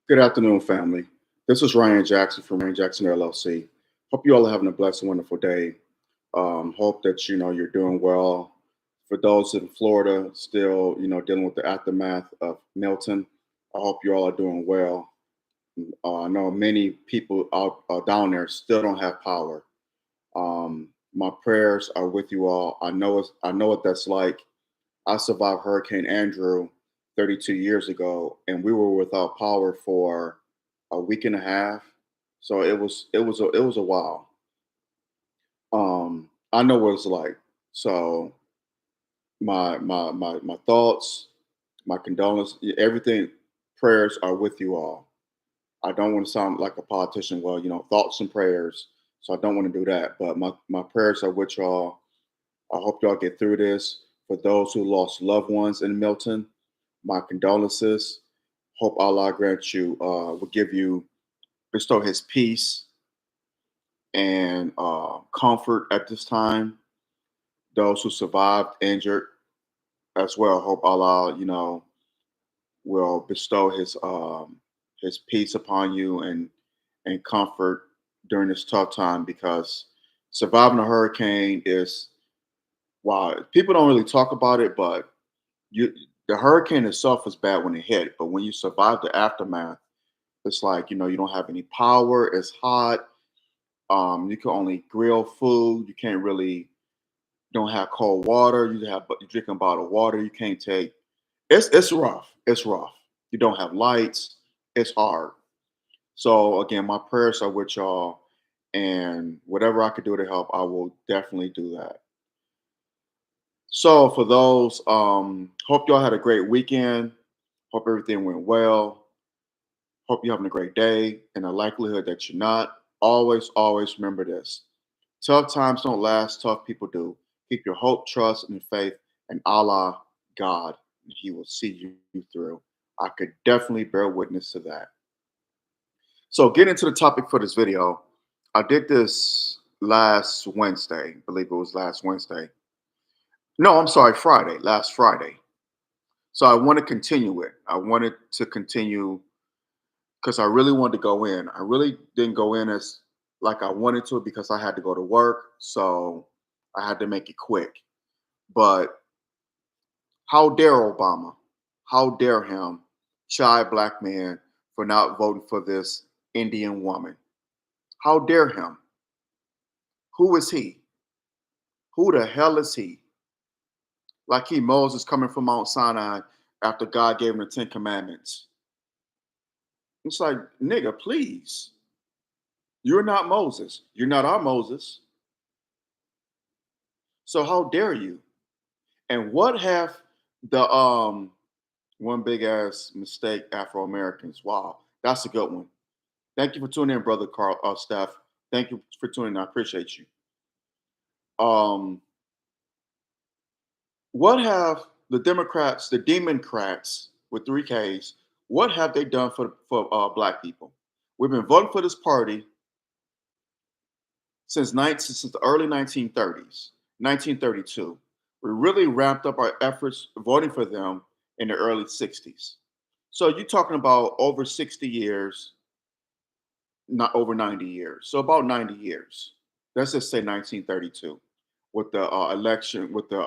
Good afternoon, family. This is Ryan Jackson from Ryan Jackson LLC. Hope you all are having a blessed and wonderful day. Hope that you're doing well. For those in Florida still dealing with the aftermath of Milton, I hope you all are doing well. I know many people out down there still don't have power. My prayers are with you all. I know what that's like. I survived Hurricane Andrew 32 years ago, and we were without power for a week and a half. So it was a while. I know what it's like. So my thoughts, my condolences, everything, prayers are with you all. I don't want to sound like a politician. Well, thoughts and prayers. So I don't want to do that. But my prayers are with y'all. I hope y'all get through this. For those who lost loved ones in Milton, my condolences. Hope Allah grant you, will give you, bestow His peace and comfort at this time. Those who survived, injured as well. Hope Allah, will bestow His peace upon you and comfort during this tough time because surviving a hurricane is, wow, people don't really talk about it, but you the hurricane itself is bad when it hit, but when you survive the aftermath, it's like you don't have any power. It's hot. You can only grill food. You can't really don't have cold water. You're drinking bottled water. You can't take. It's rough. It's rough. You don't have lights. It's hard. So again, my prayers are with y'all, and whatever I could do to help, I will definitely do that. So for those, hope y'all had a great weekend. Hope everything went well. Hope you're having a great day. In the likelihood that you're not, always remember this. Tough times don't last, tough people do. Keep your hope, trust, and faith in Allah, God, and He will see you through. I could definitely bear witness to that. So, getting into the topic for this video, I did this last Wednesday. I believe it was last Wednesday. No, I'm sorry, Friday, last Friday. So I want to continue it. I wanted to continue because I really wanted to go in. I really didn't go in as like I wanted to because I had to go to work. So I had to make it quick. But how dare Obama? How dare him, shy black man, for not voting for this Indian woman? How dare him? Who is he? Who the hell is he? Like he Moses coming from Mount Sinai after God gave him the Ten Commandments. It's like, nigga, please. You're not Moses. You're not our Moses. So how dare you? And what have the one big ass mistake Afro Americans? Wow, that's a good one. Thank you for tuning in, brother Carl Steph. Thank you for tuning in. I appreciate you. Um, what have the Democrats, the Democrats with three Ks, what have they done for black people? We've been voting for this party since the early 1930s, 1932. We really ramped up our efforts voting for them in the early 60s. So you're talking about over 60 years, not over 90 years. So about 90 years. Let's just say 1932 with the election, with the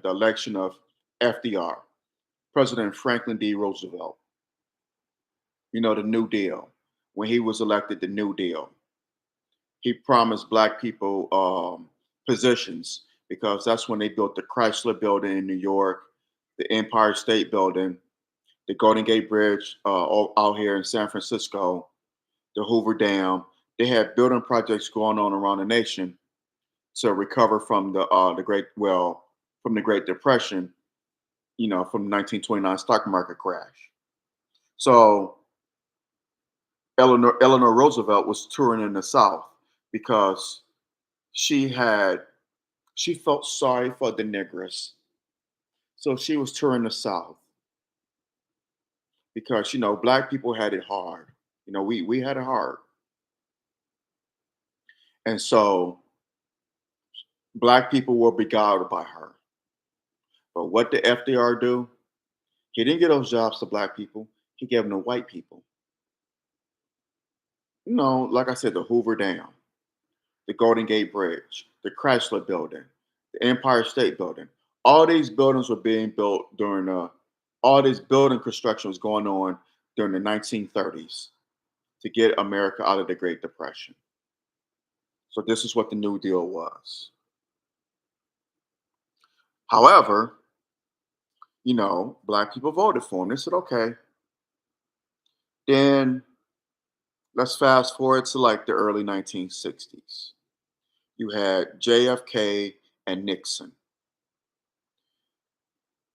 election of FDR, President Franklin D. Roosevelt. The New Deal. When he was elected, the New Deal. He promised black people positions because that's when they built the Chrysler Building in New York, the Empire State Building, the Golden Gate Bridge out here in San Francisco, the Hoover Dam. They had building projects going on around the nation to recover from from the Great Depression, from the 1929 stock market crash. So Eleanor Roosevelt was touring in the South because she felt sorry for the niggers. So she was touring the South because black people had it hard. We had it hard. And so black people were beguiled by her. But what did FDR do? He didn't give those jobs to black people. He gave them to white people. like I said, the Hoover Dam, the Golden Gate Bridge, the Chrysler Building, the Empire State Building. All these buildings were being built during all this building construction was going on during the 1930s to get America out of the Great Depression. So this is what the New Deal was. However, black people voted for him. They said, okay, then let's fast forward to like the early 1960s. You had JFK and Nixon.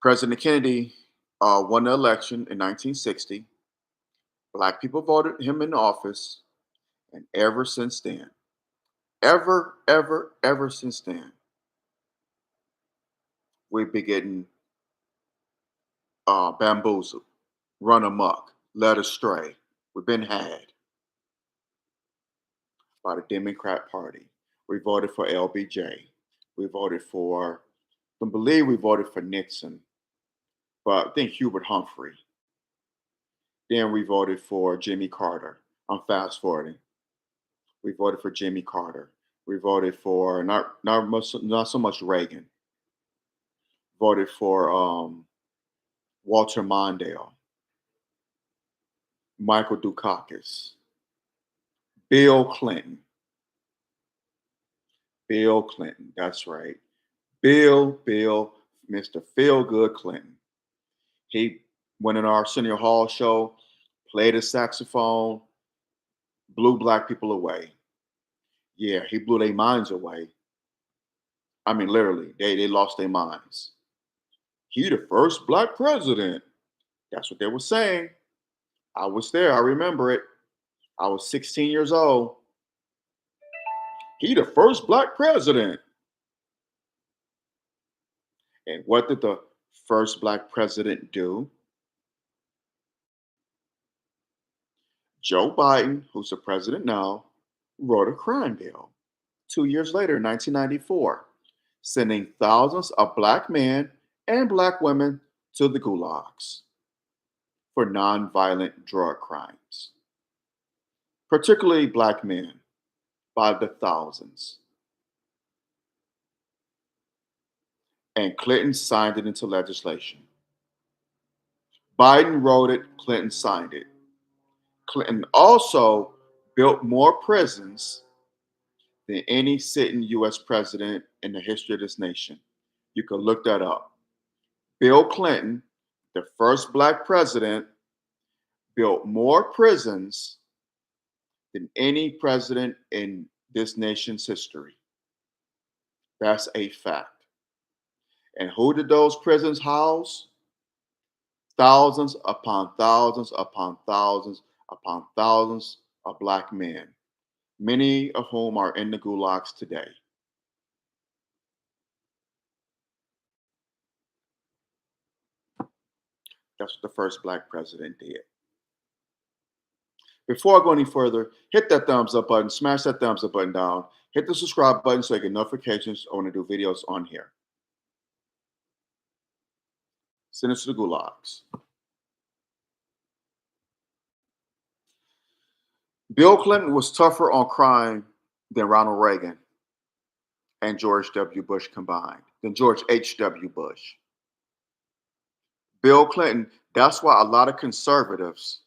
President Kennedy won the election in 1960. Black people voted him in office. And ever since then, ever since then, we've been getting bamboozled, run amok, led astray. We've been had by the Democrat Party. We voted for LBJ. We voted for, I believe we voted for Nixon, but I think Hubert Humphrey. Then we voted for Jimmy Carter. I'm fast forwarding. We voted for Jimmy Carter. We voted for not so much Reagan. Voted for Walter Mondale, Michael Dukakis, Bill Clinton. Bill Clinton, that's right. Bill, Mr. Feel Good Clinton. He went in our Arsenio Hall show, played a saxophone, blew black people away. Yeah, he blew their minds away. I mean, literally, they lost their minds. He the first black president. That's what they were saying. I was there. I remember it. I was 16 years old. He the first black president. And what did the first black president do? Joe Biden, who's the president now, wrote a crime bill 2 years later, in 1994, sending thousands of black men and black women to the gulags for nonviolent drug crimes, particularly black men, by the thousands. And Clinton signed it into legislation. Biden wrote it, Clinton signed it. Clinton also built more prisons than any sitting US president in the history of this nation. You can look that up. Bill Clinton, the first black president, built more prisons than any president in this nation's history. That's a fact. And who did those prisons house? Thousands upon thousands upon thousands upon thousands of black men, many of whom are in the gulags today. That's what the first black president did. Before I go any further, hit that thumbs up button, smash that thumbs up button down, hit the subscribe button so you get notifications when I do videos on here. Send us to the gulags. Bill Clinton was tougher on crime than Ronald Reagan and George W. Bush combined, than George H.W. Bush. Bill Clinton, that's why a lot of conservatives,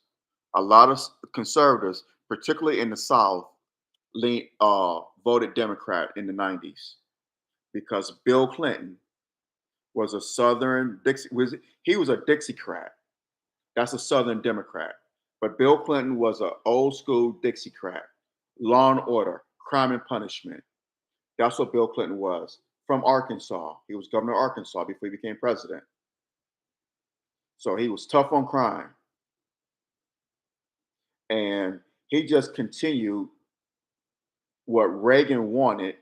particularly in the South, voted Democrat in the 90s because Bill Clinton was a Southern he was a Dixiecrat. That's a Southern Democrat. But Bill Clinton was an old school Dixiecrat, law and order, crime and punishment. That's what Bill Clinton was from Arkansas. He was governor of Arkansas before he became president. So he was tough on crime. And he just continued what Reagan wanted,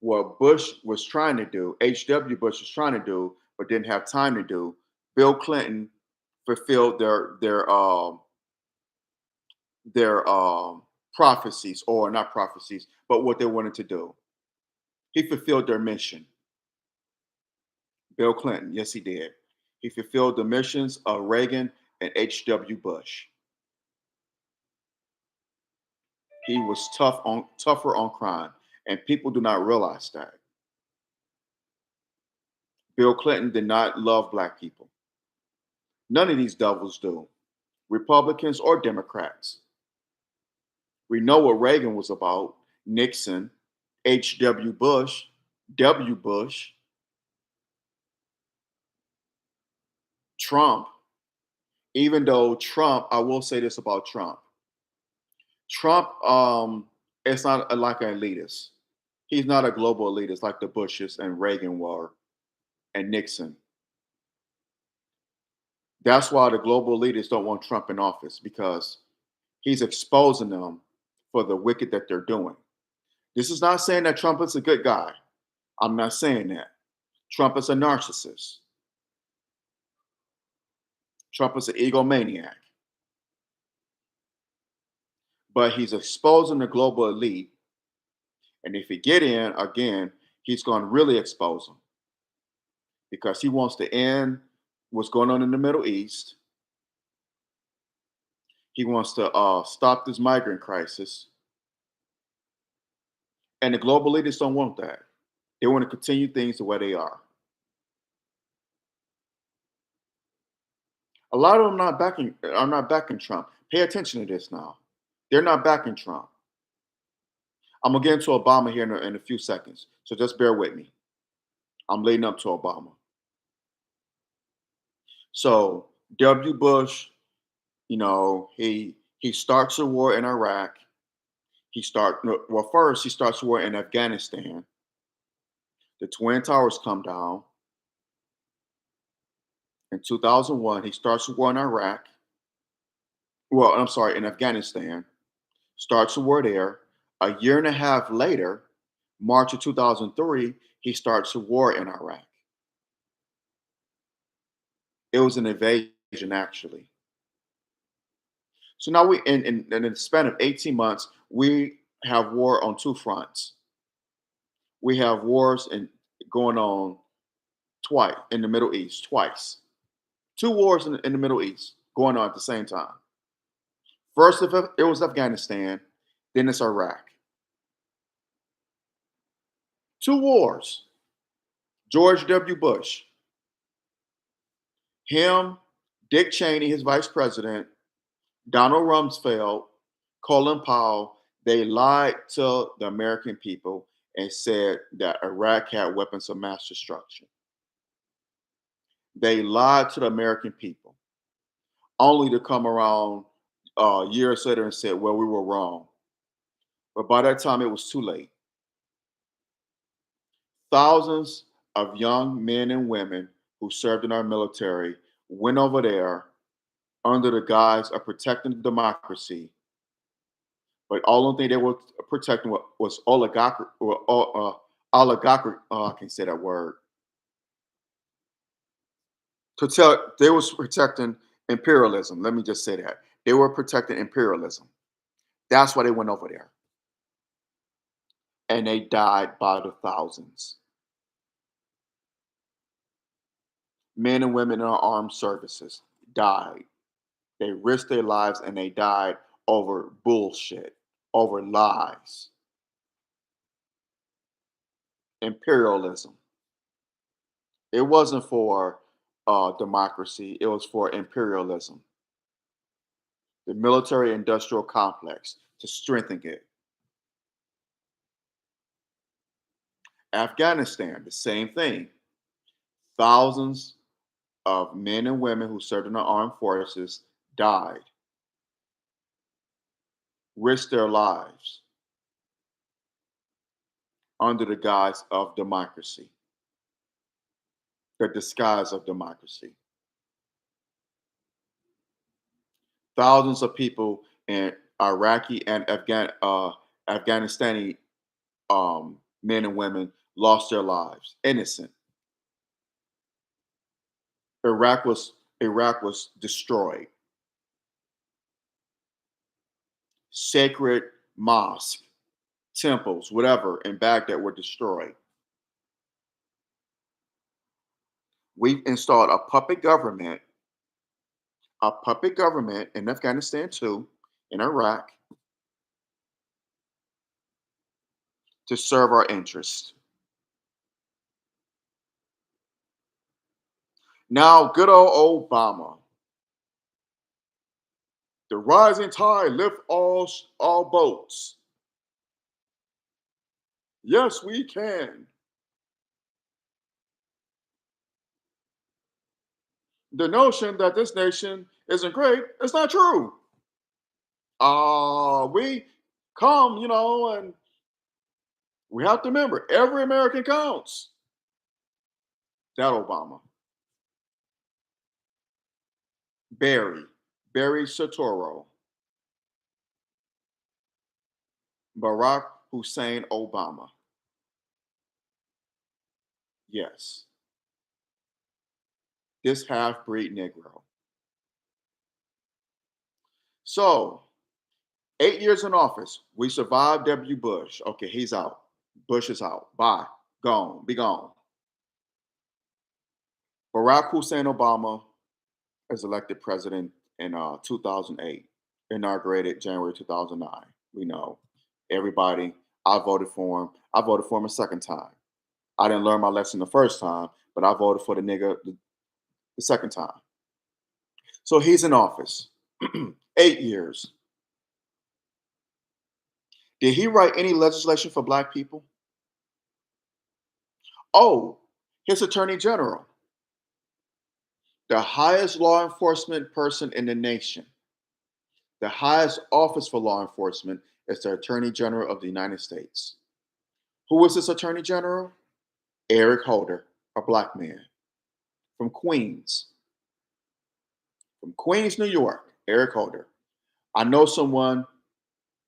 what Bush was trying to do, H.W. Bush was trying to do, but didn't have time to do. Bill Clinton fulfilled their prophecies, or not prophecies, but what they wanted to do. He fulfilled their mission. Bill Clinton, yes, he did. He fulfilled the missions of Reagan and H.W. Bush. He was tougher on crime, and people do not realize that. Bill Clinton did not love black people. None of these devils do, Republicans or Democrats. We know what Reagan was about, Nixon, H.W. Bush, W. Bush, Trump. Even though Trump, I will say this about Trump. Trump, is not like an elitist. He's not a global elitist like the Bushes and Reagan were and Nixon. That's why the global elitists don't want Trump in office because he's exposing them for the wicked that they're doing. This is not saying that Trump is a good guy. I'm not saying that. Trump is a narcissist. Trump is an egomaniac. But he's exposing the global elite. And if he get in again, he's going to really expose them because he wants to end what's going on in the Middle East. He wants to stop this migrant crisis. And the global leaders don't want that. They want to continue things the way they are. A lot of them are not backing Trump. Pay attention to this now. They're not backing Trump. I'm gonna get into Obama here in a few seconds, so just bear with me. I'm leading up to Obama. So W. Bush, he starts a war in Iraq. First he starts a war in Afghanistan. The Twin Towers come down. In 2001, he starts a war in Iraq. Well, I'm sorry, in Afghanistan. Starts a war there. A year and a half later, March of 2003, he starts a war in Iraq. It was an invasion, actually. So now in the span of 18 months, we have war on two fronts. We have going on twice in the Middle East, twice. Two wars in the Middle East going on at the same time. First, it was Afghanistan, then it's Iraq. Two wars. George W. Bush, him, Dick Cheney, his vice president, Donald Rumsfeld, Colin Powell, they lied to the American people and said that Iraq had weapons of mass destruction. They lied to the American people, only to come around years later and said, well, we were wrong. But by that time, it was too late. Thousands of young men and women who served in our military went over there under the guise of protecting democracy. But all the thing they were protecting was oligarchy. I can say that word. They was protecting imperialism. Let me just say that they were protecting imperialism. That's why they went over there, and they died by the thousands. Men and women in our armed services died. They risked their lives and they died over bullshit, over lies, imperialism. It wasn't for democracy, it was for imperialism, the military industrial complex to strengthen it. Afghanistan, the same thing. Thousands of men and women who served in the armed forces died, risked their lives under the guise of democracy, the disguise of democracy. Thousands of people in Iraqi and Afghanistani men and women lost their lives, innocent. Iraq was destroyed. Sacred mosques, temples, whatever in Baghdad were destroyed. We installed a puppet government in Afghanistan too, in Iraq, to serve our interests. Now, good old Obama. The rising tide lift all boats. Yes, we can. The notion that this nation isn't great is not true. We come, and we have to remember every American counts. That Obama. Barry. Barry Soetoro. Barack Hussein Obama. Yes. This half-breed Negro. So, 8 years in office. We survived W. Bush. Okay, he's out. Bush is out. Bye. Gone. Be gone. Barack Hussein Obama is elected president in 2008, inaugurated January 2009. We know everybody. I voted for him. I voted for him a second time. I didn't learn my lesson the first time, but I voted for the nigga the second time. So he's in office. 8 years. Did he write any legislation for black people? Oh, his attorney general, the highest law enforcement person in the nation. The highest office for law enforcement is the Attorney General of the United States. Who was this Attorney General? Eric Holder, a black man from Queens. From Queens, New York, Eric Holder. I know someone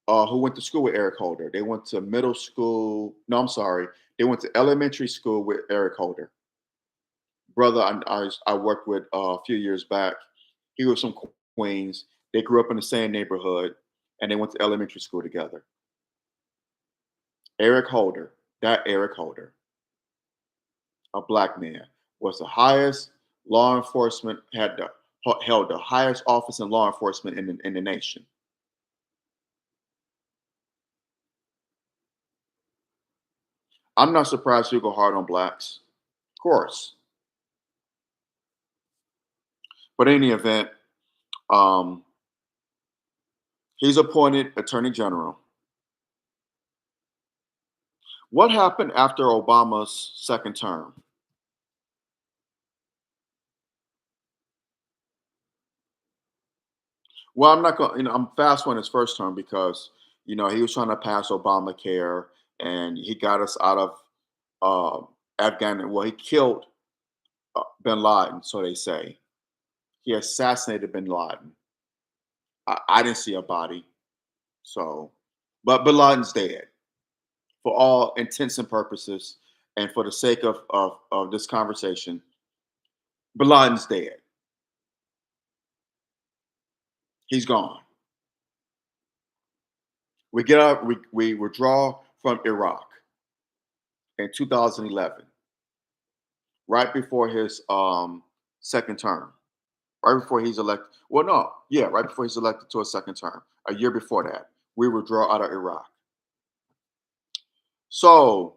who went to school with Eric Holder. They went to middle school. No, I'm sorry. They went to elementary school with Eric Holder. Brother, I worked with a few years back. He was from Queens. They grew up in the same neighborhood, and they went to elementary school together. Eric Holder, that Eric Holder, a black man, was the highest law enforcement held the highest office in law enforcement in the nation. I'm not surprised you go hard on blacks, of course. But in any event, um, he's appointed Attorney General. What happened after Obama's second term? Well, I'm not going. I'm fast on his first term because he was trying to pass Obamacare, and he got us out of Afghanistan. Well, he killed Bin Laden, so they say. He assassinated Bin Laden. I didn't see a body, so but Bin Laden's dead for all intents and purposes, and for the sake of this conversation, Bin Laden's dead. He's gone. We withdraw from Iraq in 2011, right before his second term, right before he's elected. Well, no, yeah, right before he's elected to a second term. A year before that, we withdraw out of Iraq. So,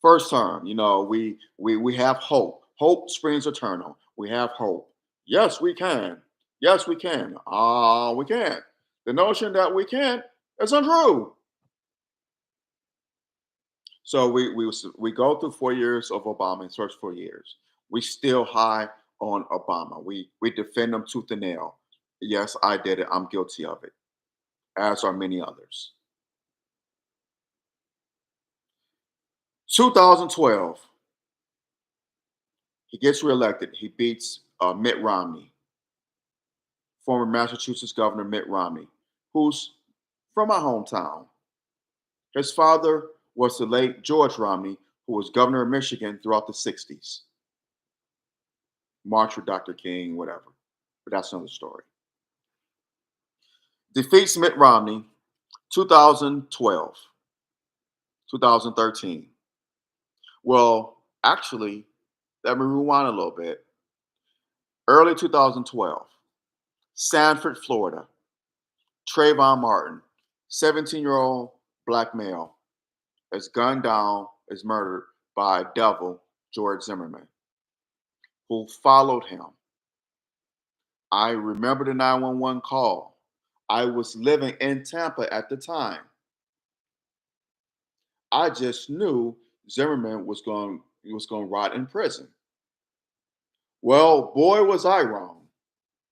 first term, we have hope. Hope springs eternal. We have hope. Yes, we can. Yes, we can. We can't. The notion that we can't is untrue. So we go through 4 years of Obama, his first 4 years. We still high on Obama. We defend him tooth and nail. Yes, I did it. I'm guilty of it, as are many others. 2012, he gets reelected. He beats Mitt Romney, former Massachusetts Governor Mitt Romney, who's from my hometown. His father was the late George Romney, who was governor of Michigan throughout the 60s. March with Dr. King, whatever. But that's another story. Defeats Mitt Romney 2012, 2013. Well, actually, let me rewind a little bit. Early 2012, Sanford, Florida, Trayvon Martin, 17-year-old black male, is gunned down, is murdered by a devil, George Zimmerman, who followed him. I remember the 911 call. I was living in Tampa at the time. I just knew Zimmerman was going to rot in prison. Well, boy, was I wrong,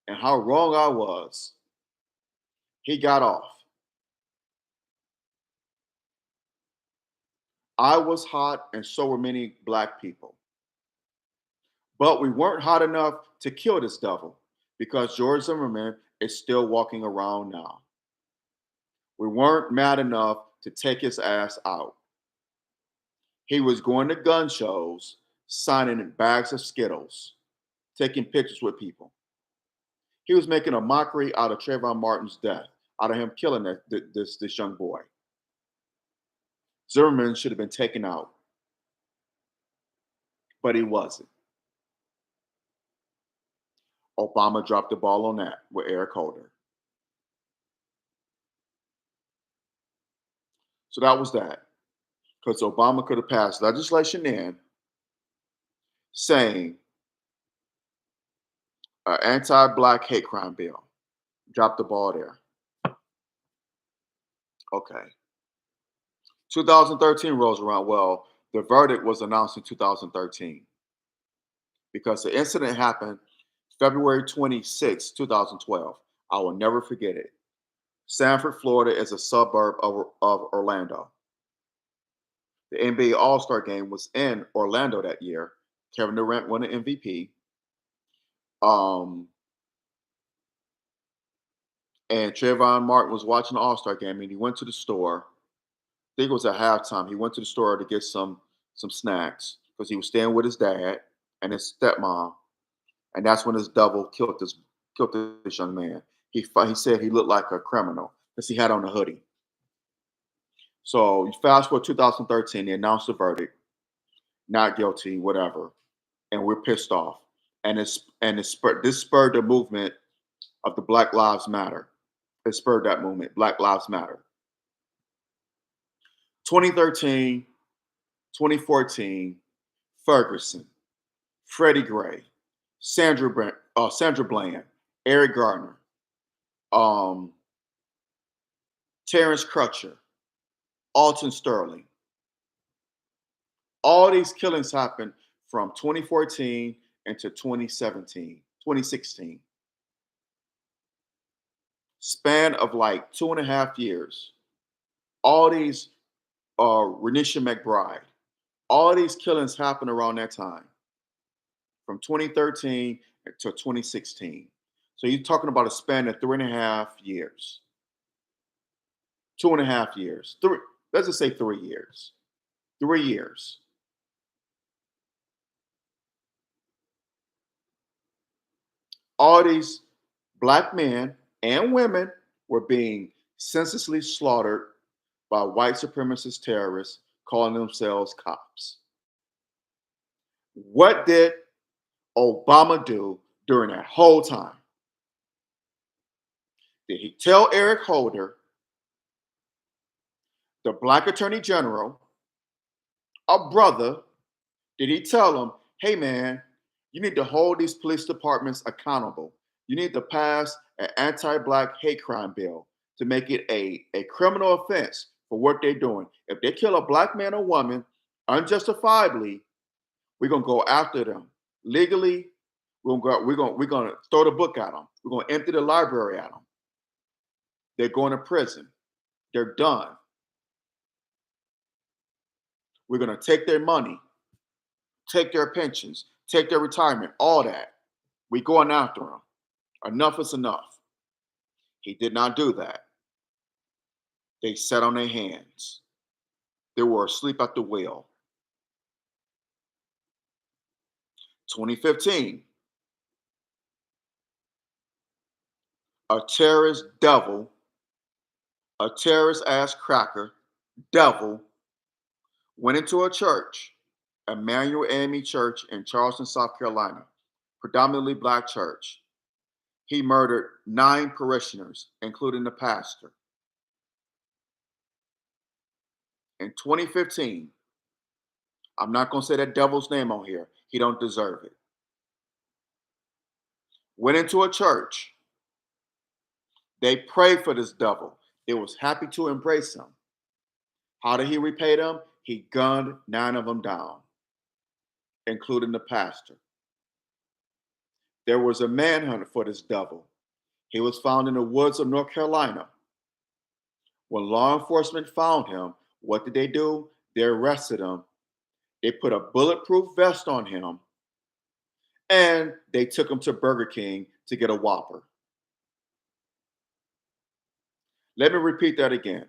and how wrong I was. He got off. I was hot, and so were many black people. But we weren't hot enough to kill this devil because George Zimmerman is still walking around now. We weren't mad enough to take his ass out. He was going to gun shows, signing bags of Skittles, taking pictures with people. He was making a mockery out of Trayvon Martin's death, out of him killing this young boy. Zimmerman should have been taken out, but he wasn't. Obama dropped the ball on that with Eric Holder. So that was that. Because Obama could have passed legislation in saying anti-black hate crime bill. Dropped the ball there. Okay. 2013 rolls around. Well, the verdict was announced in 2013 because the incident happened February 26, 2012. I will never forget it. Sanford, Florida is a suburb of Orlando. The NBA All-Star game was in Orlando that year. Kevin Durant won the MVP. Um, and Trayvon Martin was watching the All-Star game, and he went to the store. I think it was at halftime. He went to the store to get some snacks because he was staying with his dad and his stepmom. And that's when this devil killed this young man. He said he looked like a criminal because he had on a hoodie. So you fast forward 2013, they announced the verdict, not guilty, whatever, and we're pissed off. This spurred the movement of the Black Lives Matter. It spurred that movement, Black Lives Matter. 2013, 2014, Ferguson, Freddie Gray, Sandra Bland, Eric Gardner, um, Terrence Crutcher, Alton Sterling. All these killings happened from 2014 into 2017, 2016. Span of like 2.5 years. All these Renisha McBride. All these killings happened around that time, from 2013 to 2016. So you're talking about a span of 3.5 years, 2.5 years, three. Let's just say 3 years. 3 years. All these black men and women were being senselessly slaughtered by white supremacist terrorists calling themselves cops. What did Obama do during that whole time? Did he tell Eric Holder, the black attorney general, a brother, did he tell him, hey man, you need to hold these police departments accountable. You need to pass an anti-black hate crime bill to make it a criminal offense for what they're doing. If they kill a black man or woman unjustifiably, we're gonna go after them legally. We're gonna throw the book at them. We're gonna empty the library at them. They're going to prison. They're done. We're gonna take their money, take their pensions, take their retirement, all that. We're going after them. Enough is enough. He did not do that. They sat on their hands. They were asleep at the wheel. 2015, a terrorist devil, a terrorist ass cracker devil went into a church, Emmanuel AME Church in Charleston, South Carolina, predominantly black church. He murdered 9 parishioners, including the pastor. in 2015. I'm not going to say that devil's name on here. He don't deserve it. Went into a church. They prayed for this devil. It was happy to embrace him. How did he repay them? He gunned 9 of them down, including the pastor. There was a manhunt for this devil. He was found in the woods of North Carolina. When law enforcement found him, what did they do? They arrested him. They put a bulletproof vest on him and they took him to Burger King to get a Whopper. Let me repeat that again.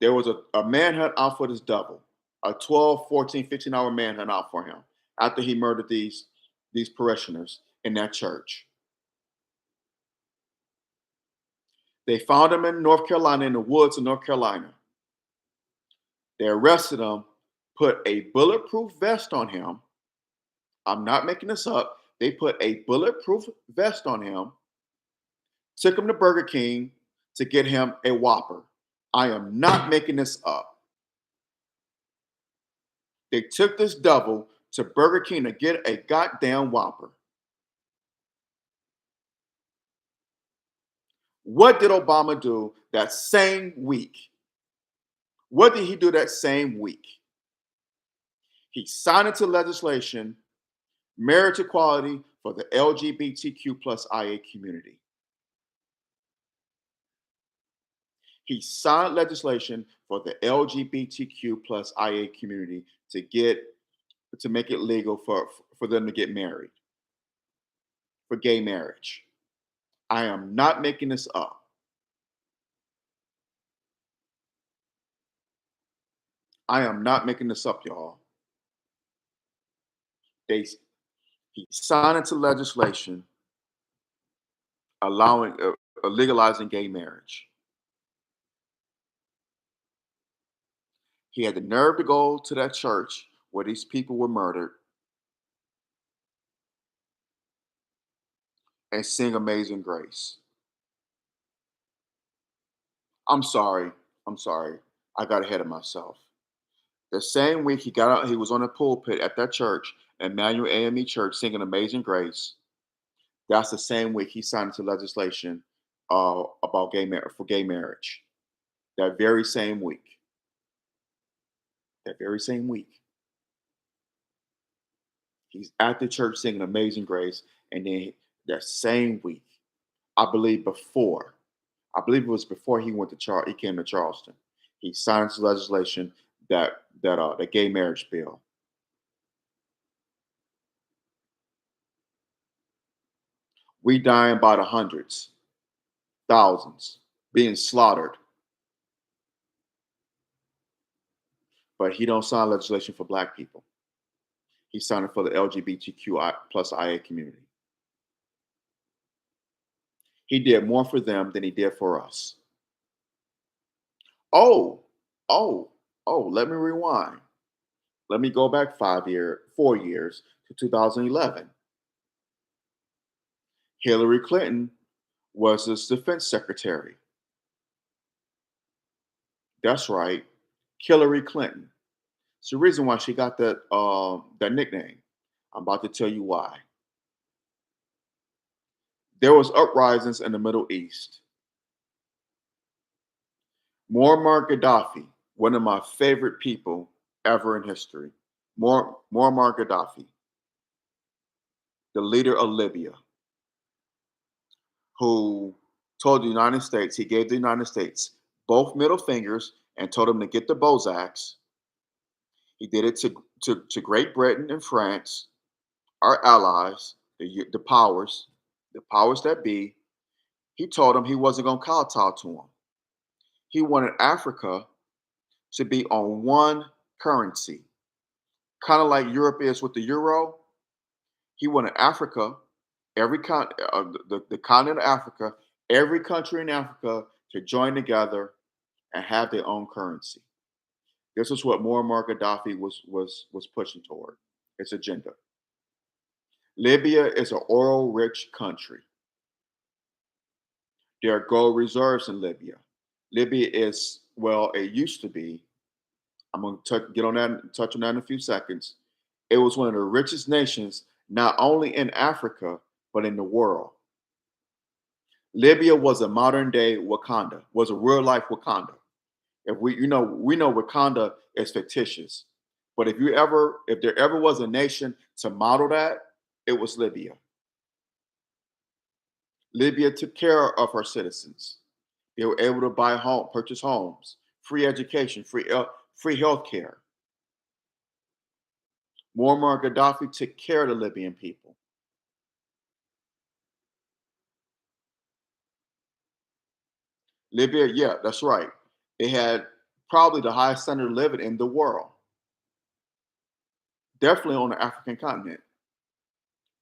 There was a manhunt out for this devil, a 12, 14, 15-hour manhunt out for him after he murdered these parishioners in that church. They found him in North Carolina, in the woods of North Carolina. They arrested him, put a bulletproof vest on him. I'm not making this up. They put a bulletproof vest on him, took him to Burger King to get him a Whopper. I am not making this up. They took this devil to Burger King to get a goddamn Whopper. What did Obama do that same week? What did he do that same week? He signed into legislation marriage equality for the LGBTQ plus IA community. He signed legislation for the LGBTQ plus IA community to make it legal for them to get married, for gay marriage. I am not making this up. I am not making this up, y'all. He signed into legislation allowing legalizing gay marriage. He had the nerve to go to that church where these people were murdered and sing Amazing Grace. I'm sorry. I'm sorry. I got ahead of myself. The same week he got out, he was on the pulpit at that church, Emmanuel AME Church, singing Amazing Grace. That's the same week he signed into legislation about gay marriage. That very same week. That very same week. He's at the church singing Amazing Grace, and then that same week, I believe it was before he went to he came to Charleston. He signed into legislation that the gay marriage bill. We dying by the hundreds, thousands, being slaughtered. But he don't sign legislation for black people. He signed it for the LGBTQ plus IA community. He did more for them than he did for us. Oh, oh, let me rewind. Let me go back 4 years to 2011. Hillary Clinton was his defense secretary. That's right, Hillary Clinton. It's the reason why she got that nickname. I'm about to tell you why. There was uprisings in the Middle East. Muammar Gaddafi, one of my favorite people ever in history. Muammar Gaddafi, the leader of Libya, who told the United States, he gave the United States both middle fingers and told them to get the Bozaks. He did it to Great Britain and France, our allies, the powers that be. He told them he wasn't going to kowtow to them. He wanted Africa to be on one currency, kind of like Europe is with the euro. He wanted Africa, the continent of Africa, every country in Africa to join together and have their own currency. This is what Muammar Gaddafi was pushing toward, its agenda. Libya is an oil-rich country. There are gold reserves in Libya. Libya is, well, it used to be I'm going to get on that, touch on that in a few seconds. It was one of the richest nations, not only in Africa, but in the world. Libya was a modern day Wakanda, was a real life Wakanda. If we know Wakanda is fictitious, but if there ever was a nation to model that, it was Libya. Libya took care of her citizens. They were able to purchase homes, free education, free health care. Muammar Gaddafi took care of the Libyan people. Libya, yeah, that's right. They had probably the highest standard of living in the world, definitely on the African continent,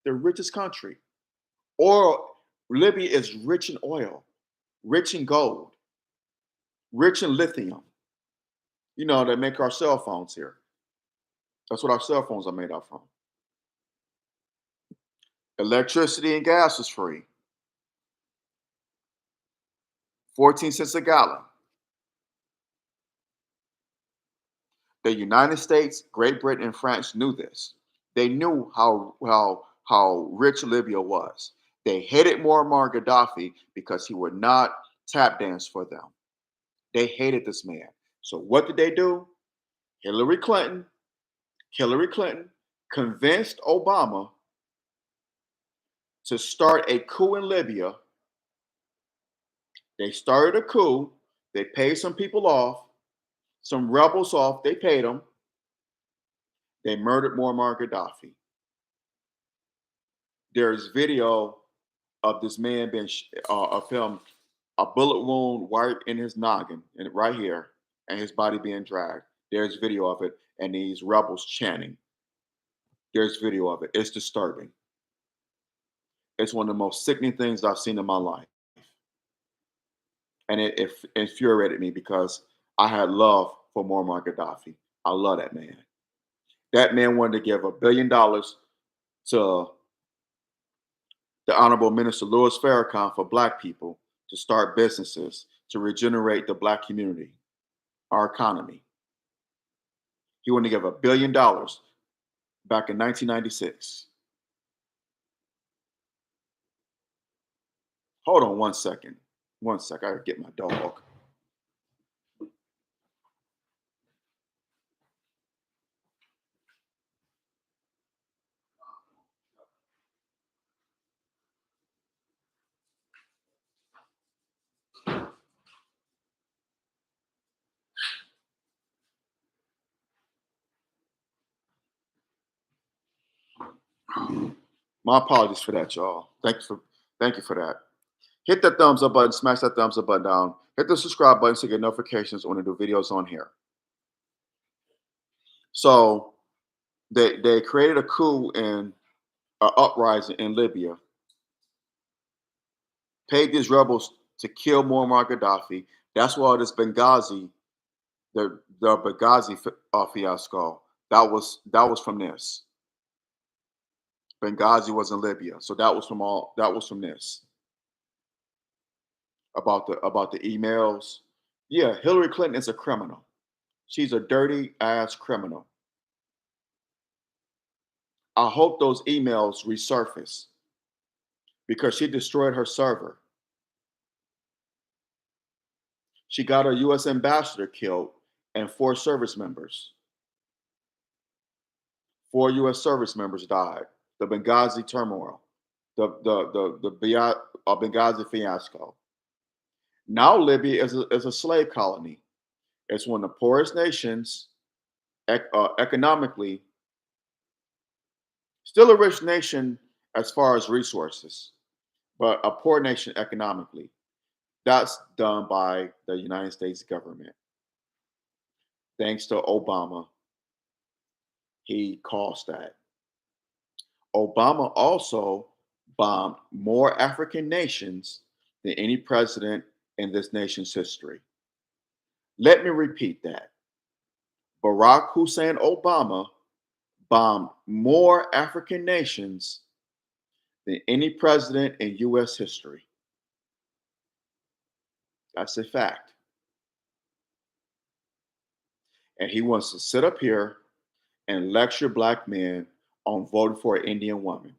the richest country. Oil, Libya is rich in oil, rich in gold, rich in lithium. They make our cell phones here. That's what our cell phones are made of from. Electricity and gas is free, 14 cents a gallon. The United States, Great Britain, and France knew this. They knew how rich Libya was. They hated Muammar Gaddafi because he would not tap dance for them. They hated this man. So what did they do? Hillary Clinton, Hillary Clinton convinced Obama to start a coup in Libya. They started a coup. They paid some people off, some rebels off. They paid them. They murdered Muammar Gaddafi. There's video of this man being of him, a bullet wound right in his noggin and right here, and his body being dragged. There's video of it, and these rebels chanting. There's video of it. It's disturbing. It's one of the most sickening things I've seen in my life, and it infuriated me because I had love for Muammar Gaddafi. I love that man. That man wanted to give $1 billion to the Honorable Minister Louis Farrakhan for Black people to start businesses to regenerate the Black community, our economy. He wanted to give $1 billion back in 1996. Hold on one second. One sec. I gotta get my dog. My apologies for that, y'all. Thank you for that. Hit that thumbs up button, smash that thumbs up button down. Hit the subscribe button to get notifications when I do videos on here. So they created a coup and an uprising in Libya, paid these rebels to kill Muammar Gaddafi. That's why this Benghazi, the Benghazi fiasco, that was from this. Benghazi was in Libya, so that was from this about the emails. Yeah, Hillary Clinton is a criminal. She's a dirty ass criminal. I hope those emails resurface because she destroyed her server. She got a U.S. ambassador killed and 4 service members. 4 U.S. service members died. The Benghazi turmoil, the Benghazi fiasco. Now Libya is a slave colony. It's one of the poorest nations economically, still a rich nation as far as resources, but a poor nation economically. That's done by the United States government. Thanks to Obama, he caused that. Obama also bombed more African nations than any president in this nation's history. Let me repeat that. Barack Hussein Obama bombed more African nations than any president in U.S. history. That's a fact. and he wants to sit up here and lecture black men on voting for an Indian woman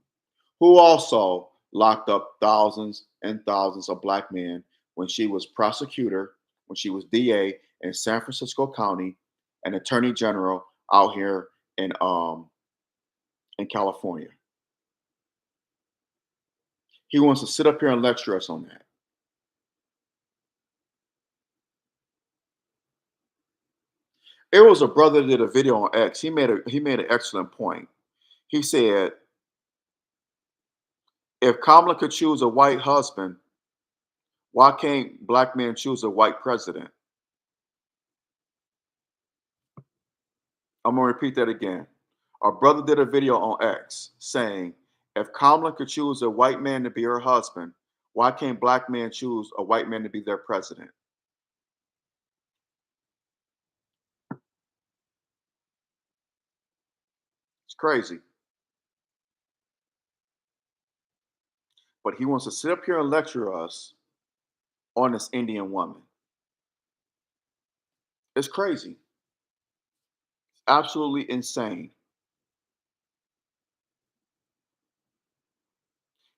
who also locked up thousands and thousands of black men when she was prosecutor, when she was DA in San Francisco County, and Attorney General out here in California. He wants to sit up here and lecture us on that. It was a brother that did a video on X. He made an excellent point. He said, if Kamala could choose a white husband, why can't black men choose a white president? I'm gonna repeat that again. Our brother did a video on X saying, if Kamala could choose a white man to be her husband, why can't black men choose a white man to be their president? It's crazy. But he wants to sit up here and lecture us on this Indian woman. It's crazy. Absolutely insane.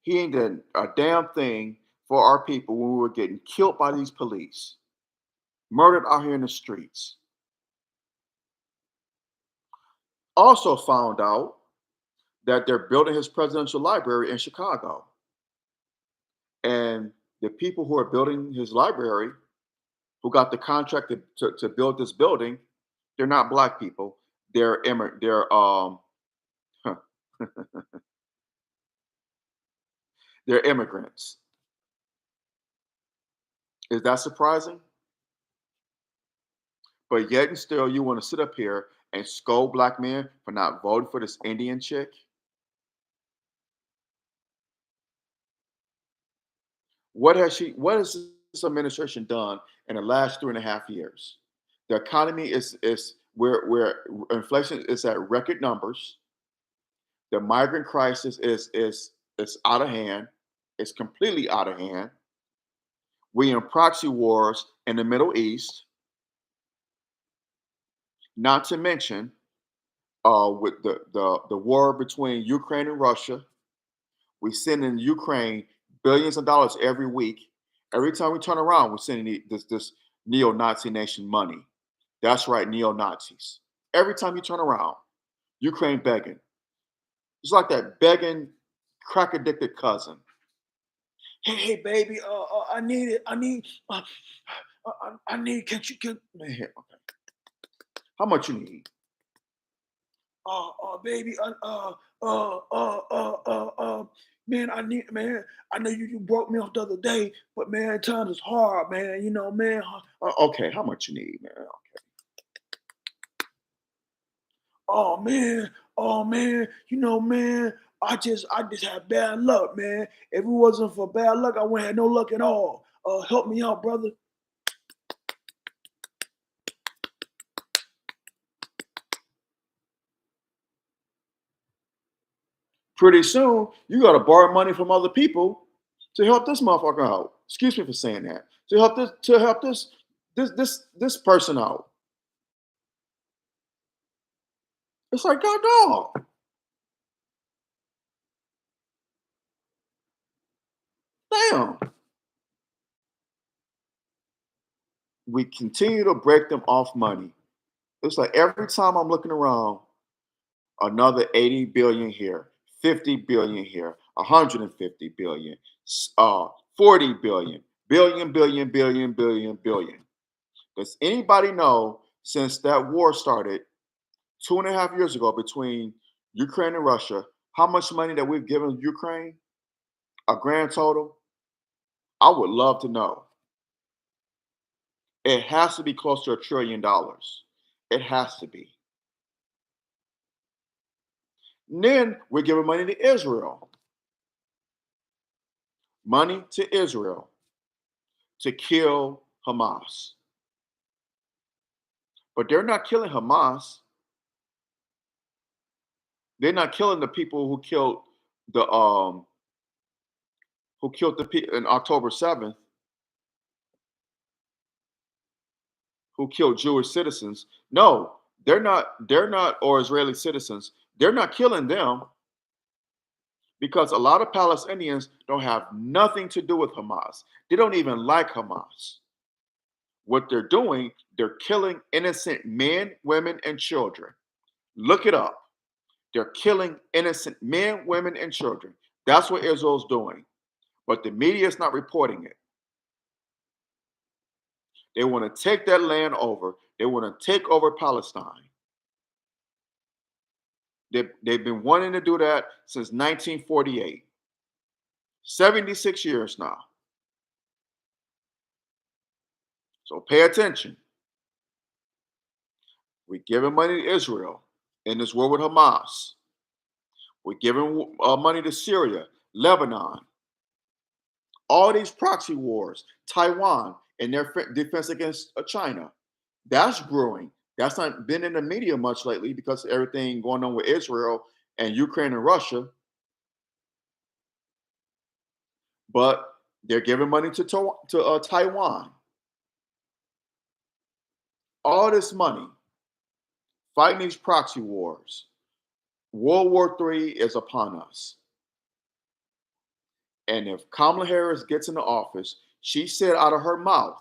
He ain't done a damn thing for our people when we were getting killed by these police, murdered out here in the streets. Also found out that they're building his presidential library in Chicago. And the people who are building his library, who got the contract to build this building, they're not black people. Huh, they're immigrants. Is that surprising? But yet and still, you want to sit up here and scold black men for not voting for this Indian chick? What has this administration done in the last 3.5 years? The economy is where inflation is at record numbers. The migrant crisis is out of hand. It's completely out of hand. We in proxy wars in the Middle East, not to mention with the war between Ukraine and Russia. We send in Ukraine billions of dollars every week. Every time we turn around, we're sending this neo-Nazi nation money. That's right, neo-Nazis. Every time you turn around, Ukraine begging. It's like that begging, crack addicted cousin. Hey, baby, I need it. I need. Can man? Okay. How much you need? Baby, man, I need, man. I know you broke me off the other day, but man, times is hard, man. You know, man. Okay, how much you need, man? Oh man, oh man, you know, man. I just had bad luck, man. If it wasn't for bad luck, I wouldn't have no luck at all. Help me out, brother. Pretty soon, you got to borrow money from other people to help this motherfucker out. Excuse me for saying that. To help this person out. It's like, God dog. Damn. We continue to break them off money. It's like every time I'm looking around, another 80 billion here, 50 billion here, 150 billion, 40 billion, billion. Does anybody know since that war started 2.5 years ago between Ukraine and Russia, how much money that we've given Ukraine? A grand total? I would love to know. It has to be close to $1 trillion. It has to be. And then we're giving money to Israel. Money to Israel to kill Hamas. But they're not killing Hamas. They're not killing the people the um who killed the people in October 7th, who killed Jewish citizens. No, they're not or Israeli citizens. They're not killing them because a lot of Palestinians don't have nothing to do with Hamas. They don't even like Hamas. What they're doing, they're killing innocent men, women, and children. Look it up. They're killing innocent men, women, and children. That's what Israel's doing. But the media is not reporting it. They want to take that land over. They want to take over Palestine. They've been wanting to do that since 1948. 76 years now. So pay attention. We're giving money to Israel in this war with Hamas. We're giving money to Syria, Lebanon, all these proxy wars, Taiwan, and their defense against China. That's brewing. That's not been in the media much lately because of everything going on with Israel and Ukraine and Russia. But they're giving money to Taiwan. All this money fighting these proxy wars. World War III is upon us. And if Kamala Harris gets into office, she said out of her mouth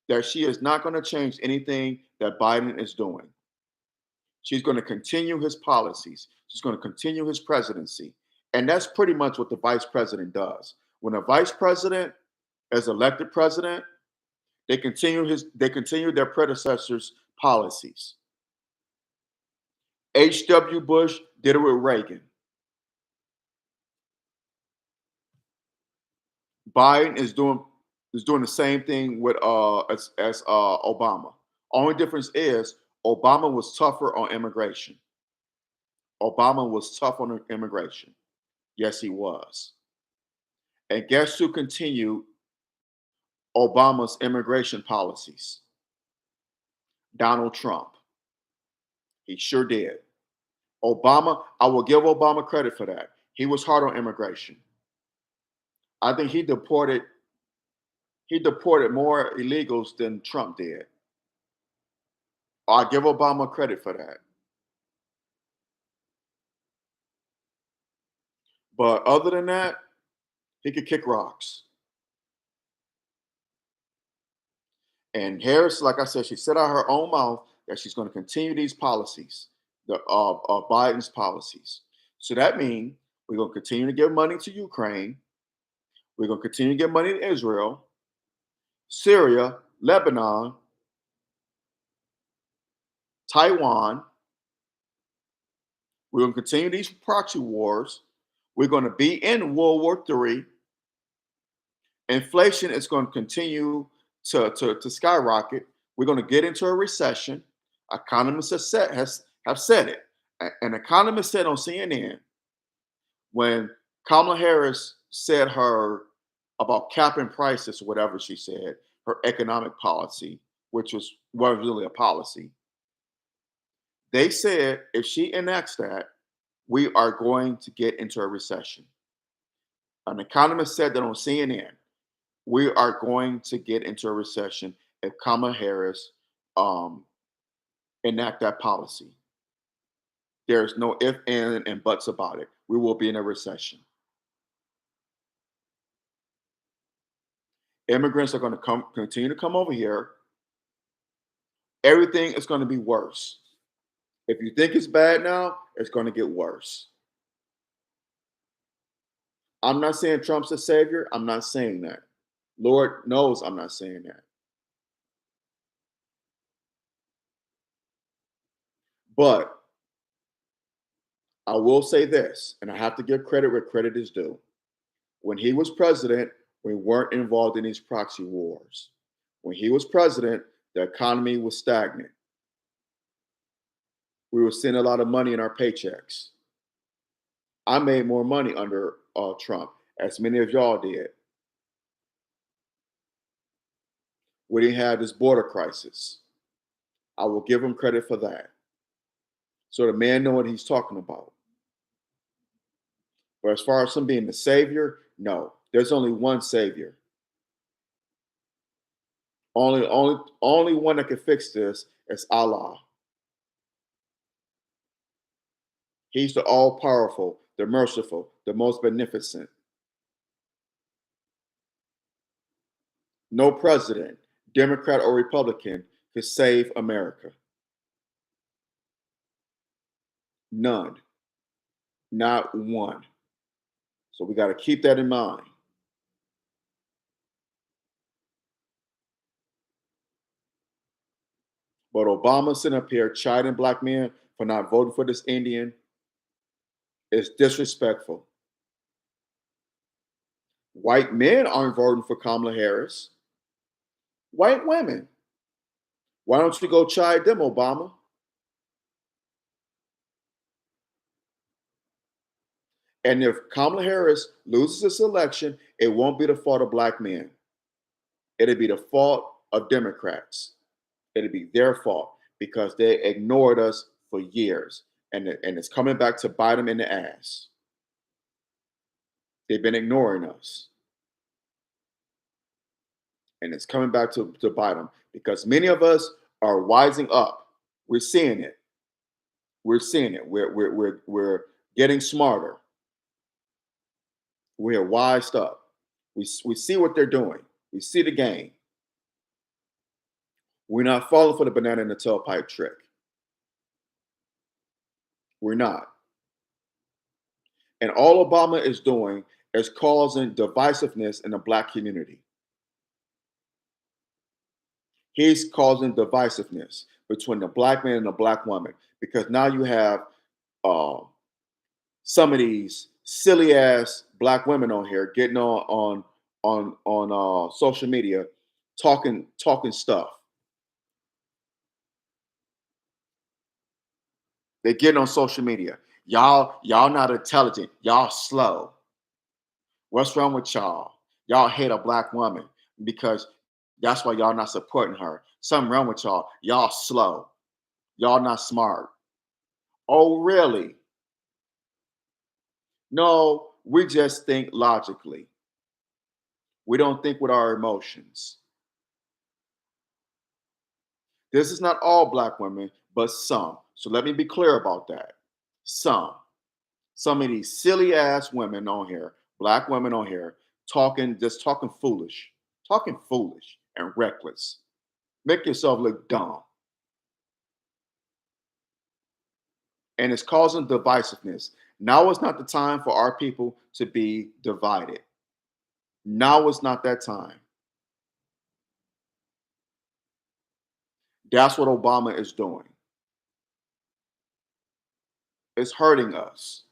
that she is not going to change anything that Biden is doing. She's going to continue his policies. She's going to continue his presidency. And that's pretty much what the vice president does. When a vice president is elected president, they continue their predecessors' policies. H.W. Bush did it with Reagan. Biden is doing the same thing with as Obama. Only difference is Obama was tougher on immigration. Obama was tough on immigration. Yes, he was. And guess who continued Obama's immigration policies? Donald Trump. He sure did. Obama, I will give Obama credit for that. He was hard on immigration. I think he deported more illegals than Trump did. I give Obama credit for that. But other than that, he could kick rocks. And Harris, like I said, she said out her own mouth that she's going to continue these policies, the Biden's policies. So that means we're going to continue to give money to Ukraine. We're going to continue to give money to Israel, Syria, Lebanon, Taiwan. We're going to continue these proxy wars. We're going to be in World War III. Inflation is going to continue to skyrocket. We're going to get into a recession. Economists have said it. An economist said on CNN when Kamala Harris said her about capping prices, whatever she said, her economic policy, which was really a policy. They said if she enacts that, we are going to get into a recession. An economist said that on CNN. We are going to get into a recession if Kamala Harris enact that policy. There's no if, and buts about it. We will be in a recession. Immigrants are going to continue to come over here. Everything is going to be worse. If you think it's bad now, it's going to get worse. I'm not saying Trump's a savior. I'm not saying that. Lord knows I'm not saying that. But I will say this, and I have to give credit where credit is due. When he was president, we weren't involved in these proxy wars. When he was president, the economy was stagnant. We were seeing a lot of money in our paychecks. I made more money under Trump, as many of y'all did. We didn't have this border crisis. I will give him credit for that. So the man know what he's talking about. But as far as him being the savior, no. There's only one savior. Only one that can fix this is Allah. He's the all powerful, the merciful, the most beneficent. No president, Democrat or Republican, could save America. None. Not one. So we got to keep that in mind. But Obama sitting up here chiding black men for not voting for this Indian is disrespectful. White men aren't voting for Kamala Harris. White women. Why don't you go chide them, Obama? And if Kamala Harris loses this election, it won't be the fault of black men. It'll be the fault of Democrats. It'll be their fault because they ignored us for years. And it's coming back to bite them in the ass. They've been ignoring us. And it's coming back to bite them because many of us are wising up. We're seeing it. We're seeing it. We're getting smarter. We're wised up. We see what they're doing. We see the game. We're not falling for the banana in the tailpipe trick. We're not. And all Obama is doing is causing divisiveness in the black community. He's causing divisiveness between the black man and the black woman because now you have uh, some of these silly ass black women on here getting on social media talking stuff. They getting on social media. Y'all not intelligent. Y'all slow. What's wrong with y'all? Y'all hate a black woman because that's why y'all not supporting her. Something wrong with y'all. Y'all slow. Y'all not smart. Oh, really? No, we just think logically. We don't think with our emotions. This is not all black women, but some. So let me be clear about that. Some. Some of these silly ass women on here, black women on here, just talking foolish and reckless. Make yourself look dumb. And it's causing divisiveness. Now is not the time for our people to be divided. Now is not that time. That's what Obama is doing. It's hurting us.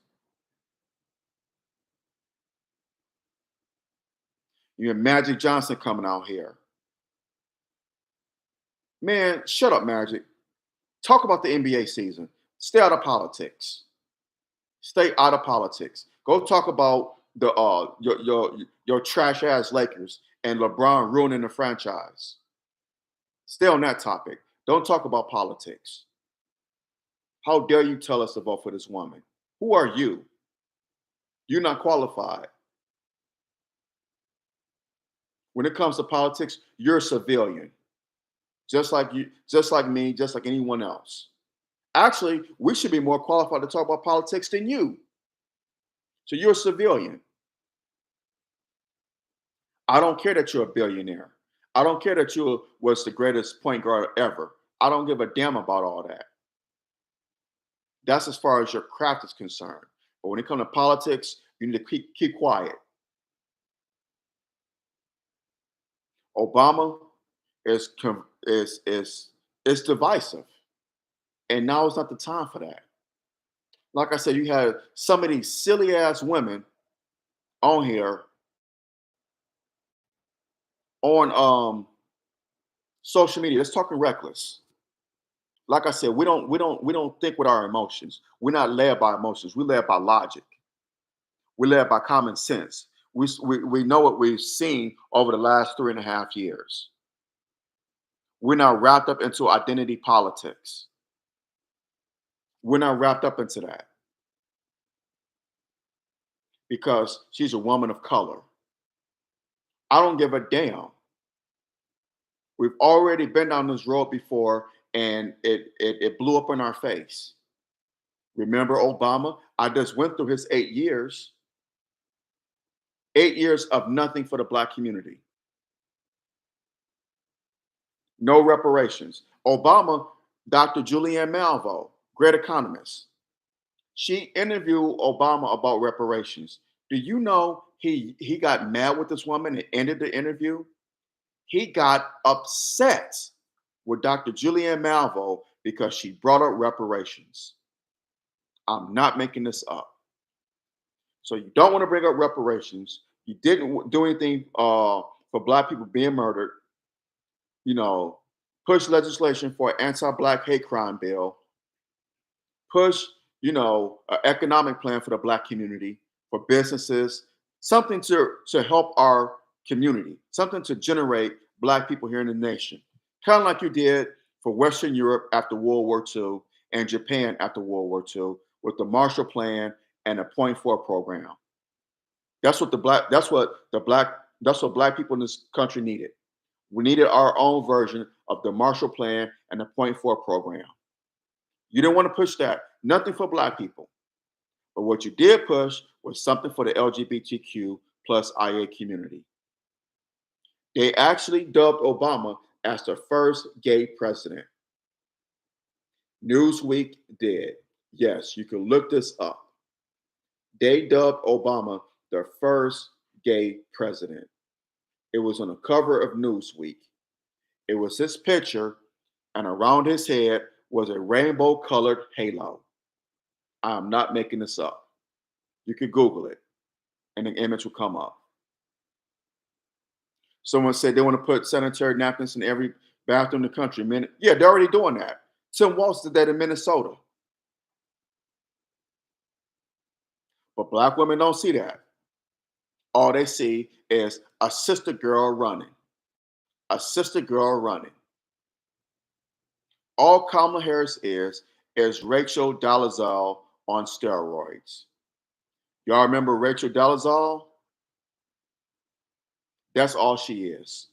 You have Magic Johnson coming out here. Man, shut up, Magic. Talk about the NBA season. Stay out of politics. Stay out of politics. Go talk about the your trash ass Lakers and LeBron ruining the franchise. Stay on that topic. Don't talk about politics. How dare you tell us to vote for this woman? Who are you? You're not qualified. When it comes to politics, you're a civilian. Just like you, just like me, just like anyone else. Actually, we should be more qualified to talk about politics than you. So you're a civilian. I don't care that you're a billionaire. I don't care that you was the greatest point guard ever. I don't give a damn about all that. That's as far as your craft is concerned. But when it comes to politics, you need to keep quiet. Obama is divisive, and now is not the time for that. Like I said, you had some of these silly ass women on here on social media. That's talking reckless. Like I said, we don't think with our emotions. We're not led by emotions. We're led by logic. We're led by common sense. We know what we've seen over the last 3.5 years. We're not wrapped up into identity politics. We're not wrapped up into that because she's a woman of color. I don't give a damn. We've already been down this road before, and it blew up in our face. Remember Obama? I just went through his 8 years, 8 years of nothing for the black community, no reparations. Obama, Dr. Julianne Malvo, great economist, she interviewed Obama about reparations. Do you know he got mad with this woman and ended the interview? He got upset with Dr. Julianne Malvo because she brought up reparations. I'm not making this up. So you don't want to bring up reparations. You didn't do anything for black people being murdered. You know, push legislation for an anti-black hate crime bill. Push, an economic plan for the black community, for businesses, something to help our community, something to generate black people here in the nation. Kind of like you did for Western Europe after World War II and Japan after World War II with the Marshall Plan and the Point Four program. That's what black people in this country needed. We needed our own version of the Marshall Plan and the Point Four program. You didn't want to push that. Nothing for black people. But what you did push was something for the LGBTQ plus IA community. They actually dubbed Obama as the first gay president. Newsweek did. Yes, you can look this up. They dubbed Obama the first gay president. It was on the cover of Newsweek. It was his picture, and around his head was a rainbow colored halo. I'm not making this up. You could Google it, and the image will come up. Someone said they want to put sanitary napkins in every bathroom in the country. Yeah, they're already doing that. Tim Walz did that in Minnesota. But black women don't see that. All they see is a sister girl running. A sister girl running. All Kamala Harris is Rachel Dolezal on steroids. Y'all remember Rachel Dolezal? That's all she is.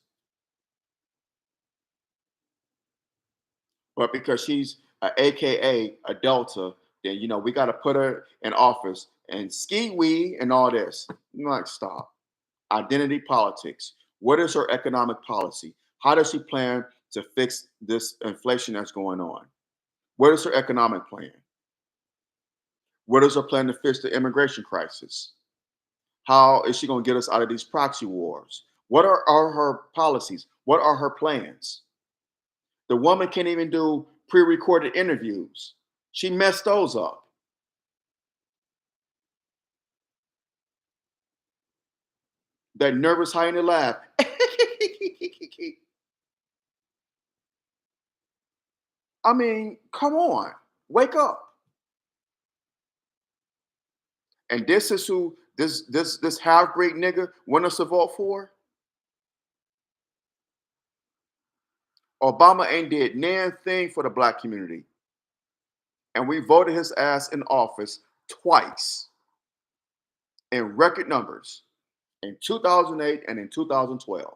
But because she's a AKA a Delta, then we got to put her in office and ski wee and all this. I'm like, stop. Identity politics. What is her economic policy? How does she plan to fix this inflation that's going on? What is her economic plan? What is her plan to fix the immigration crisis? How is she going to get us out of these proxy wars? What are her policies? What are her plans? The woman can't even do pre-recorded interviews. She messed those up. That nervous hyena laugh. I mean, come on, wake up. And this is who this half-breed nigga want us to vote for. Obama ain't did nan thing for the black community, and we voted his ass in office twice in record numbers in 2008 and in 2012.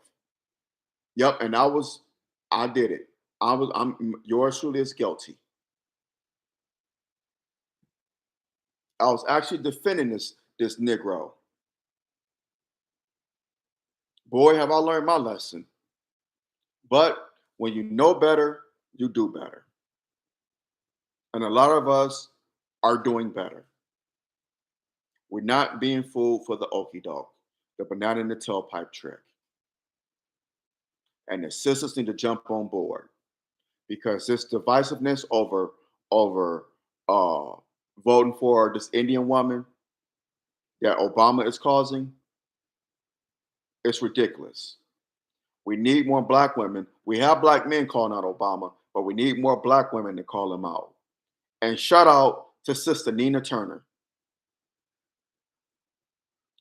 Yep, and I did it. I'm yours truly is guilty. I was actually defending this Negro. Boy, have I learned my lesson. But when you know better, you do better. And a lot of us are doing better. We're not being fooled for the okie doke, the banana in the tailpipe trick. And the sisters need to jump on board because this divisiveness over uh, voting for this Indian woman that Obama is causing, it's ridiculous. We need more black women. We have black men calling out Obama, but we need more black women to call him out. And shout out to Sister Nina Turner.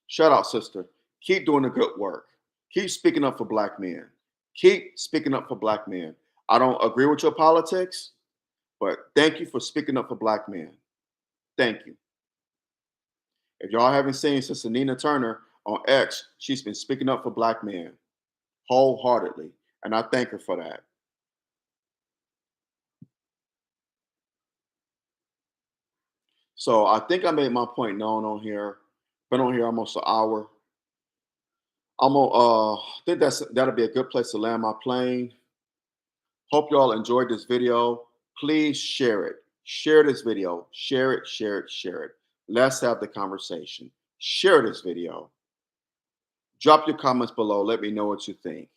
Shout out, sister. Keep doing the good work. Keep speaking up for black men. Keep speaking up for black men. I don't agree with your politics, but thank you for speaking up for black men. Thank you. If y'all haven't seen Sister Nina Turner on X, she's been speaking up for black men wholeheartedly. and I thank her for that. So I think I made my point known on here. Been on here almost an hour. I'm gonna think that'll be a good place to land my plane. Hope you all enjoyed this video. Please share it. Share this video. Share it, share it, share it. Let's have the conversation. Share this video. Drop your comments below. Let me know what you think.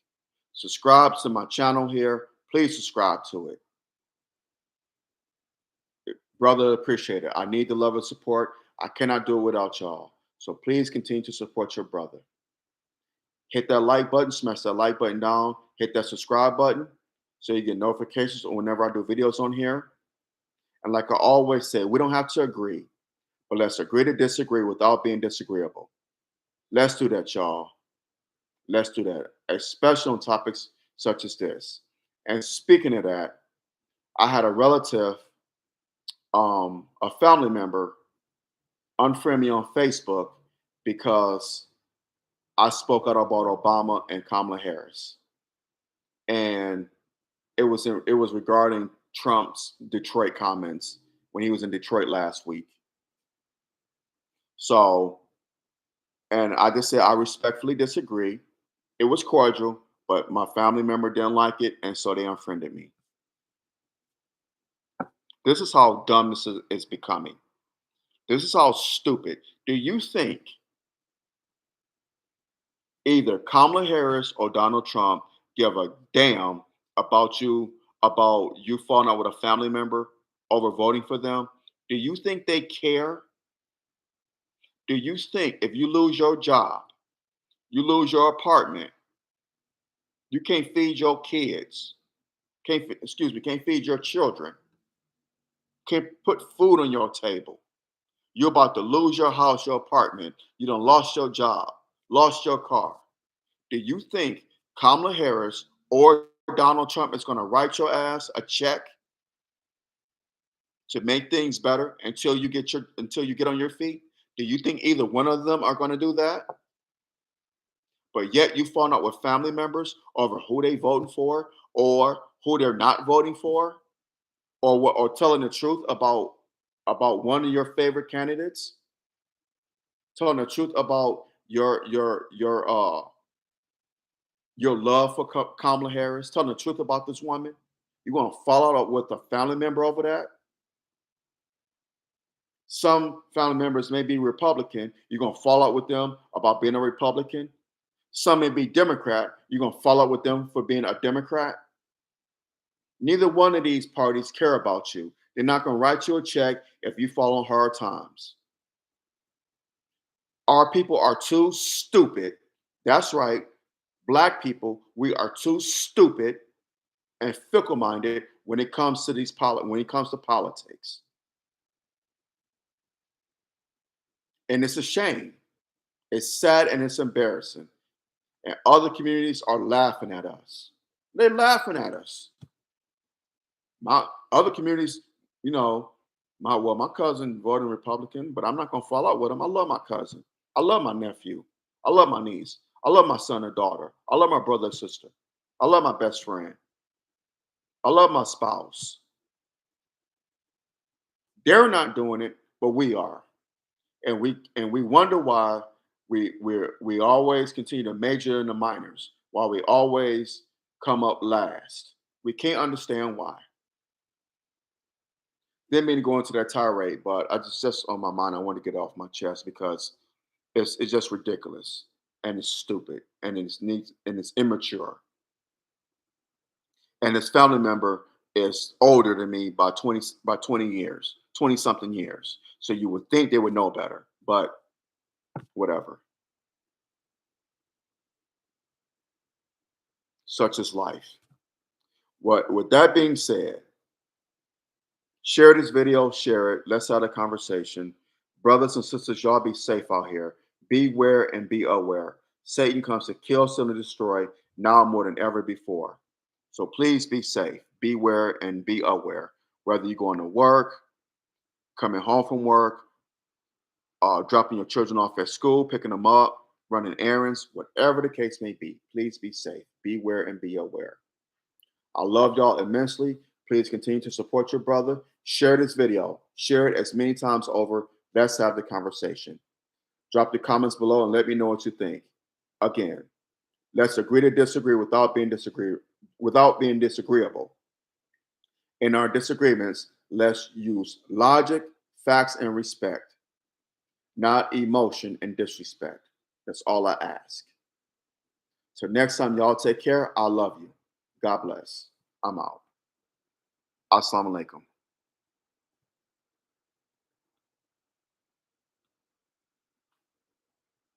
Subscribe to my channel here. Please subscribe to it. Brother, appreciate it. I need the love and support. I cannot do it without y'all. So please continue to support your brother. Hit that like button, smash that like button down, hit that subscribe button so you get notifications whenever I do videos on here. And like I always say, we don't have to agree, but let's agree to disagree without being disagreeable. Let's do that, y'all. Let's do that, especially on topics such as this. And speaking of that, I had a relative, a family member, unfriend me on Facebook because I spoke out about Obama and Kamala Harris, and it was regarding Trump's Detroit comments when he was in Detroit last week. So, and I just said I respectfully disagree. It was cordial, but my family member didn't like it, and so they unfriended me. This is how dumb is becoming. This is how stupid. Do you think either Kamala Harris or Donald Trump give a damn about you falling out with a family member over voting for them? Do you think they care? Do you think if you lose your job, you lose your apartment, you can't feed your kids, can't feed your children, can't put food on your table. You're about to lose your house, your apartment. You done lost your job, lost your car. Do you think Kamala Harris or Donald Trump is going to write your ass a check to make things better until you get on your feet? Do you think either one of them are going to do that? But yet you find out with family members over who they voting for or who they're not voting for, or telling the truth about one of your favorite candidates, telling the truth about your love for Kamala Harris, telling the truth about this woman. You're gonna fall out with a family member over that. Some family members may be Republican. You're gonna fall out with them about being a Republican. Some may be Democrat. You're gonna fall out with them for being a Democrat. Neither one of these parties care about you. They're not gonna write you a check if you fall on hard times. Our people are too stupid. That's right. Black people, we are too stupid and fickle-minded when it comes to when it comes to politics. And it's a shame. It's sad and it's embarrassing. And other communities are laughing at us. They're laughing at us. My other communities, you know, my cousin voted Republican, but I'm not gonna fall out with him. I love my cousin. I love my nephew. I love my niece. I love my son or daughter. I love my brother or sister. I love my best friend. I love my spouse. They're not doing it, but we are. And we wonder why we always continue to major in the minors, why we always come up last. We can't understand why. Didn't mean to go into that tirade, but I just on my mind. I want to get off my chest because it's just ridiculous and it's stupid and it's immature. And this family member is older than me by 20 years, 20 something years. So you would think they would know better, but whatever. Such is life. What with that being said, share this video, share it. Let's have a conversation. Brothers and sisters, y'all be safe out here. Beware and be aware. Satan comes to kill, steal, and destroy now more than ever before. So please be safe, beware, and be aware. Whether you're going to work, coming home from work, dropping your children off at school, picking them up, running errands, whatever the case may be. Please be safe, beware, and be aware. I love y'all immensely. Please continue to support your brother. Share this video. Share it as many times over. Let's have the conversation. Drop the comments below and let me know what you think. Again, let's agree to disagree without being disagreeable. In our disagreements, let's use logic, facts, and respect, not emotion and disrespect. That's all I ask. So next time, y'all take care. I love you. God bless. I'm out. Assalamu alaikum.